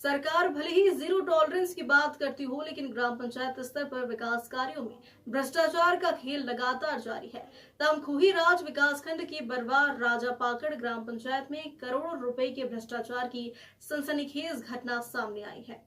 सरकार भले ही zero tolerance की बात करती हो, लेकिन ग्राम पंचायत स्तर पर विकास कार्यों में भ्रष्टाचार का खेल लगातार जारी है। तमकुही राज विकासखंड की बरवार राजापाकड़ ग्राम पंचायत में करोड़ों रुपए के भ्रष्टाचार की सनसनीखेज घटना सामने आई है।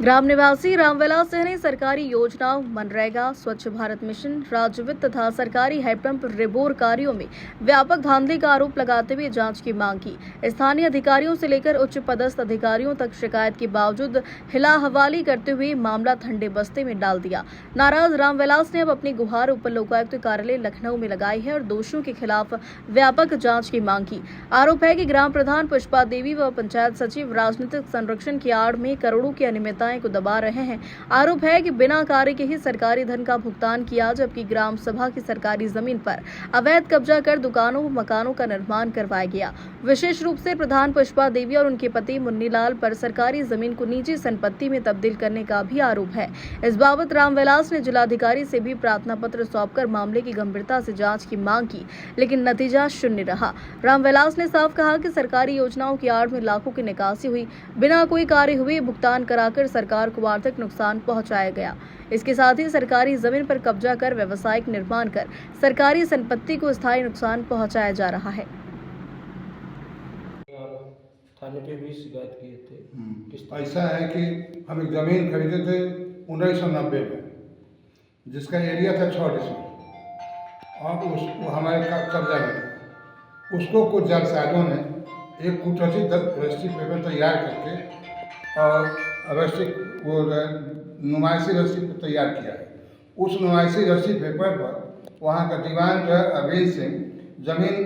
ग्राम निवासी रामविलास सिंह ने सरकारी योजनाओं, मनरेगा, स्वच्छ भारत मिशन, राज्य वित्त तथा सरकारी हैंडपंप रिबोर कार्यों में व्यापक धांधली का आरोप लगाते हुए जांच की मांग की। स्थानीय अधिकारियों से लेकर उच्च पदस्थ अधिकारियों तक शिकायत के बावजूद हिला हवाली करते हुए मामला ठंडे बस्ते में डाल दिया। नाराज रामविलास ने अब अपनी गुहार उप लोकायुक्त कार्यालय लखनऊ में लगाई है और दोषियों के खिलाफ व्यापक जाँच की मांग की। आरोप है कि ग्राम प्रधान पुष्पा देवी व पंचायत सचिव राजनीतिक संरक्षण की आड़ में करोड़ों की अनियमितताएं को दबा रहे हैं। आरोप है कि बिना कार्य के ही सरकारी धन का भुगतान किया, जबकि ग्राम सभा की सरकारी जमीन पर अवैध कब्जा कर दुकानों व मकानों का निर्माण करवाया गया। विशेष रूप से प्रधान पुष्पा देवी और उनके पति मुन्नीलाल पर सरकारी जमीन को निजी संपत्ति में तब्दील करने का भी आरोप है। इस बाबत रामविलास ने जिलाधिकारी से भी प्रार्थना पत्र सौंपकर मामले की गंभीरता से जांच की मांग की, लेकिन नतीजा शून्य रहा। रामविलास ने साफ कहा कि सरकारी योजनाओं की आड़ में लाखों की निकासी हुई, बिना कोई कार्य हुए भुगतान कराकर सरकार को आर्थिक नुकसान पहुंचाया गया। इसके साथ ही सरकारी जमीन पर कब्जा कर व्यावसायिक निर्माण कर सरकारी संपत्ति को स्थायी नुकसान पहुंचाया जा रहा है। थाने पे भी शिकायत किए थे। ऐसा है कि हम एक ज़मीन खरीदे थे 1990 में, जिसका एरिया था 6 डिसमिल और वो हमारे कब्जा में था। उसको कुछ जालसाजों ने एक कुटरसी रजिस्ट्री पेपर तैयार करके और रजिस्ट्री वो नुमाइशी रजिस्ट्री तैयार किया है। उस नुमाइशी रजिस्ट्री पेपर पर वहाँ का दीवान जो है अरविंद सिंह ज़मीन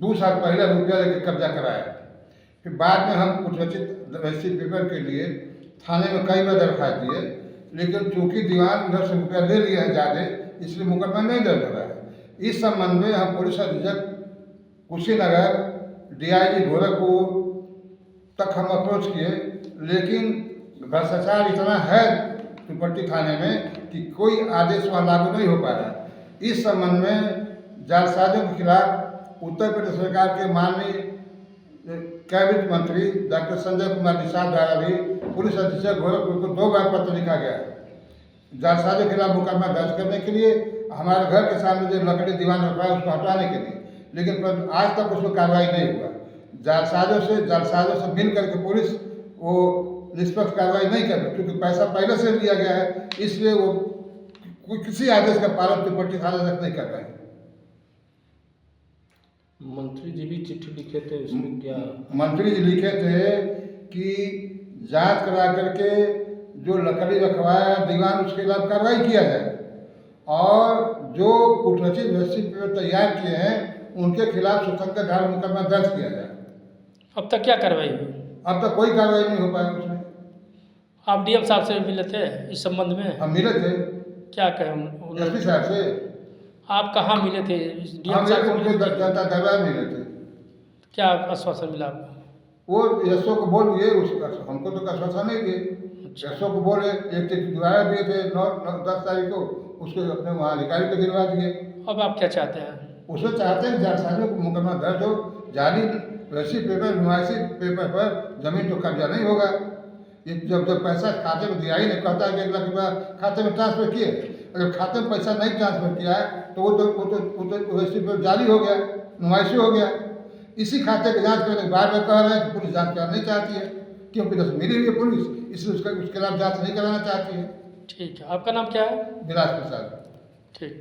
2 साल पहले रुपया लेकर कब्जा कराया। फिर बाद में हम कुछ रजिस्ट्री पेपर के लिए थाने में कई बार दरख्वास्त दिए, लेकिन चूंकि दीवान उधर से रुपया ले लिया है ज़्यादा, इसलिए मुकदमा नहीं दर्ज हो रहा है। इस संबंध में हम पुलिस अधीक्षक कुशीनगर, DIG गोरखपुर तक हम अप्रोच किए, लेकिन भ्रष्टाचार इतना है तिपट्टी थाने में कि कोई आदेश वहाँ लागू नहीं हो पा रहा। इस संबंध में जालसाजों के खिलाफ उत्तर प्रदेश सरकार के माननीय कैबिनेट मंत्री डॉक्टर संजय कुमार निषाद द्वारा भी पुलिस अधीक्षक गोरखपुर को 2 बार पत्र लिखा गया है जालसाजों के खिलाफ मुकदमा दर्ज करने के लिए, हमारे घर के सामने जो लकड़ी दीवान रखा है उसको हटाने के लिए, लेकिन आज तक उसमें कार्रवाई नहीं हुआ। जालसाजों से मिल करके पुलिस वो निष्पक्ष कार्रवाई नहीं कर रही, क्योंकि पैसा पहले से लिया गया है, इसलिए वो किसी आदेश का पालन तिपट्टी थाना तक नहीं कर रहे हैं। मंत्री जी भी चिट्ठी लिखे थे, उसमें क्या? मंत्री जी लिखे थे कि जांच करा करके जो लकड़ी रखवाया दीवान उसके खिलाफ कार्रवाई किया जाए और जो कुटरसी रजिस्ट्री पेपर तैयार किए हैं उनके खिलाफ सुसंगत धारा मुकदमा दर्ज किया जाए। अब तक क्या कार्रवाई हुई? अब तक कोई कार्रवाई नहीं हो पाई उसमें। आप DM साहब से मिले थे इस संबंध में? हम मिले थे। क्या कहें? SP साहब से। आप कहाँ मिले थे? हम जनता दरबार मिले थे। क्या आश्वासन मिला आपको? वो SO को बोल दिए, हमको तो आश्वासन नहीं दिए। SO को बोले, एक चिट्ठी दोबारा दिए थे 10 तारीख को, उसको अपने वहाँ अधिकारी को दिलवा दिए। अब आप क्या चाहते हैं? उसको चाहते हैं जालसाजों को मुकदमा दर्ज हो, जाली रजिस्ट्री पेपर नुमाइशी पेपर पर जमीन तो कब्जा नहीं होगा। ये जब पैसा खाते में दिया ही नहीं, कहता है कि 1 लाख रुपया खाते में ट्रांसफर किए, अगर खाते में पैसा नहीं ट्रांसफर किया है तो वो तो रजिस्ट्री पेपर जाली हो गया, नुमाइशी हो गया। इसी खाते की जाँच करने के बाद में कह रहे हैं कि पुलिस जाँच कराना नहीं चाहती है, क्योंकि दस मिली हुई है पुलिस, इसलिए उसके खिलाफ जाँच नहीं कराना चाहती है। ठीक है, आपका नाम क्या है? विलास प्रसाद। ठीक।